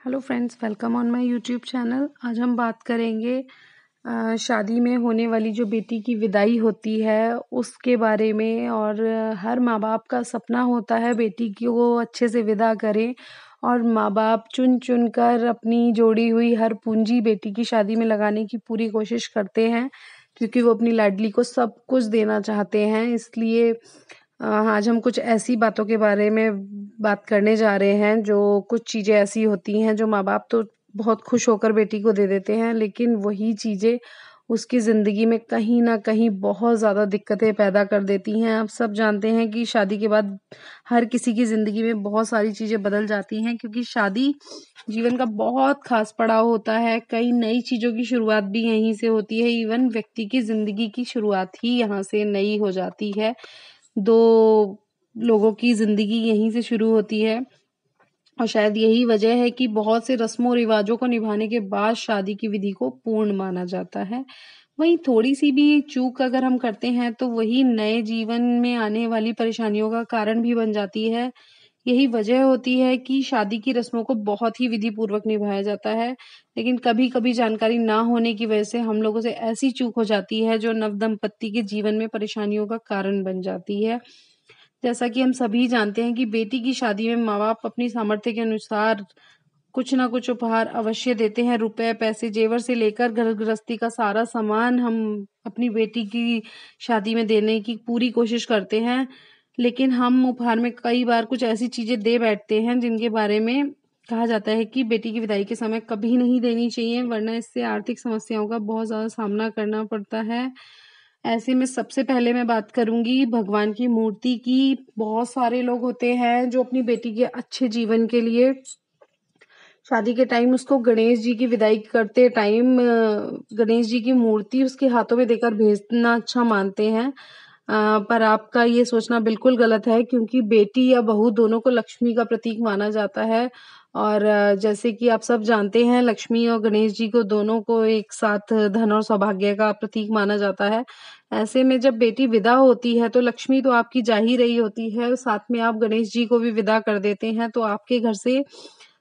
Hello friends, welcome on my YouTube channel. आज हम बात करेंगे शादी में होने वाली जो बेटी की विदाई होती है उसके बारे में। और हर माँ बाप का सपना होता है बेटी को अच्छे से विदा करें, और माँ बाप चुन चुन कर अपनी जोड़ी हुई हर पूंजी बेटी की शादी में लगाने की पूरी कोशिश करते हैं, क्योंकि वो अपनी लाडली को सब कुछ देना चाहते हैं। इसलिए आज हम कुछ ऐसी बातों के बारे में बात करने जा रहे हैं, जो कुछ चीज़ें ऐसी होती हैं जो माँ बाप तो बहुत खुश होकर बेटी को दे देते हैं, लेकिन वही चीज़ें उसकी ज़िंदगी में कहीं न कहीं बहुत ज़्यादा दिक्कतें पैदा कर देती हैं। आप सब जानते हैं कि शादी के बाद हर किसी की ज़िंदगी में बहुत सारी चीज़ें बदल जाती हैं, क्योंकि शादी जीवन का बहुत ख़ास पड़ाव होता है। कई नई चीज़ों की शुरुआत भी यहीं से होती है। इवन व्यक्ति की ज़िंदगी की शुरुआत ही यहाँ से नई हो जाती है। 2 लोगों की ज़िंदगी यहीं से शुरू होती है, और शायद यही वजह है कि बहुत से रस्मों रिवाजों को निभाने के बाद शादी की विधि को पूर्ण माना जाता है। वहीं थोड़ी-सी भी चूक अगर हम करते हैं तो वही नए जीवन में आने वाली परेशानियों का कारण भी बन जाती है। यही वजह होती है कि शादी की रस्मों को बहुत ही विधि-पूर्वक निभाया जाता है, लेकिन कभी-कभी जानकारी ना होने की वजह से हम लोगों से ऐसी चूक हो जाती है जो नवदंपति के जीवन में परेशानियों का कारण बन जाती है। जैसा कि हम सभी जानते हैं कि बेटी की शादी में माँ-बाप अपनी सामर्थ्य के अनुसार कुछ ना कुछ उपहार अवश्य देते हैं। रुपए, पैसे, जेवर से लेकर घर गृहस्थी का सारा सामान हम अपनी बेटी की शादी में देने की पूरी कोशिश करते हैं। लेकिन हम उपहार में कई बार कुछ ऐसी चीज़ें दे बैठते हैं जिनके बारे में कहा जाता है कि बेटी की विदाई के समय कभी नहीं देनी चाहिए, वरना इससे आर्थिक समस्याओं का बहुत ज़्यादा सामना करना पड़ता है। ऐसे में सबसे पहले मैं बात करूँगी भगवान की मूर्ति की। बहुत सारे लोग होते हैं जो अपनी बेटी के अच्छे जीवन के लिए शादी के टाइम उसको गणेश जी की विदाई करते टाइम गणेश जी की मूर्ति उसके हाथों में देकर भेजना अच्छा मानते हैं। पर आपका ये सोचना बिल्कुल गलत है, क्योंकि बेटी या बहू दोनों को लक्ष्मी का प्रतीक माना जाता है। और जैसे कि आप सब जानते हैं, लक्ष्मी और गणेश जी को दोनों को एक साथ धन और सौभाग्य का प्रतीक माना जाता है। ऐसे में जब बेटी विदा होती है तो लक्ष्मी तो आपकी जा ही रही होती है, साथ में आप गणेश जी को भी विदा कर देते हैं, तो आपके घर से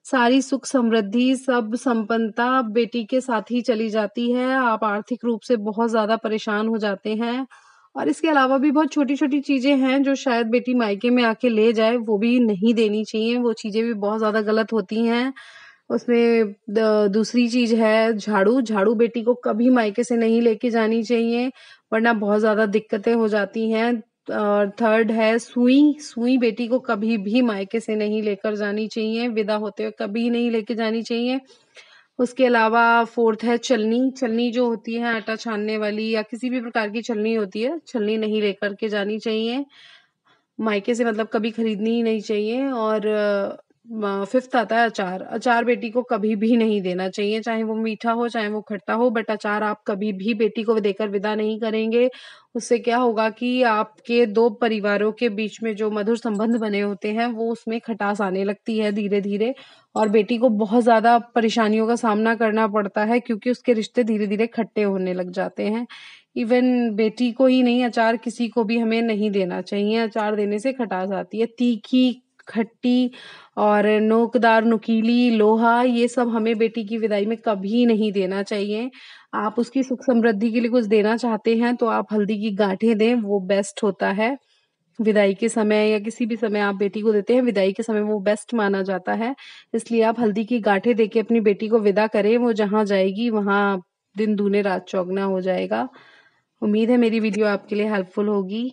सारी सुख समृद्धि, सब संपन्नता बेटी के साथ ही चली जाती है। आप आर्थिक रूप से बहुत ज़्यादा परेशान हो जाते हैं, और इसके अलावा भी बहुत छोटी-छोटी चीज़ें हैं जो शायद बेटी मायके में आके ले जाए, वो भी नहीं देनी चाहिए। वो चीज़ें भी बहुत ज़्यादा गलत होती हैं। उसमें दूसरी चीज़ है झाड़ू। झाड़ू बेटी को कभी मायके से नहीं लेके जानी चाहिए, वरना बहुत ज़्यादा दिक्कतें हो जाती हैं। और थर्ड है सुई। सुई बेटी को कभी भी मायके से नहीं लेकर जानी चाहिए, विदा होते हुए कभी नहीं लेके जानी चाहिए। उसके अलावा फोर्थ है छलनी। छलनी जो होती है आटा छानने वाली या किसी भी प्रकार की छलनी होती है, छलनी नहीं लेकर के जानी चाहिए। मायके से मतलब कभी खरीदनी ही नहीं चाहिए। और फिफ्थ आता है अचार। अचार बेटी को कभी भी नहीं देना चाहिए, चाहे वो मीठा हो चाहे वो खट्टा हो, बट अचार आप कभी भी बेटी को देकर विदा नहीं करेंगे। उससे क्या होगा कि आपके 2 परिवारों के बीच में जो मधुर संबंध बने होते हैं वो उसमें खटास आने लगती है धीरे-धीरे, और बेटी को बहुत ज़्यादा परेशानियों का सामना करना पड़ता है, क्योंकि उसके रिश्ते धीरे-धीरे खट्टे होने लग जाते हैं। इवन बेटी को ही नहीं, अचार किसी को भी हमें नहीं देना चाहिए। अचार देने से खटास आती है। तीखी, खट्टी और नोकदार, नुकीली, लोहा, ये सब हमें बेटी की विदाई में कभी नहीं देना चाहिए। आप उसकी सुख समृद्धि के लिए कुछ देना चाहते हैं तो आप हल्दी की गाँठें दें, वो बेस्ट होता है। विदाई के समय या किसी भी समय आप बेटी को देते हैं, विदाई के समय वो बेस्ट माना जाता है। इसलिए आप हल्दी की गाँठें देके अपनी बेटी को विदा करें, वो जहाँ जाएगी वहाँ दिन दूने रात चौगुना हो जाएगा। उम्मीद है मेरी वीडियो आपके लिए हेल्पफुल होगी।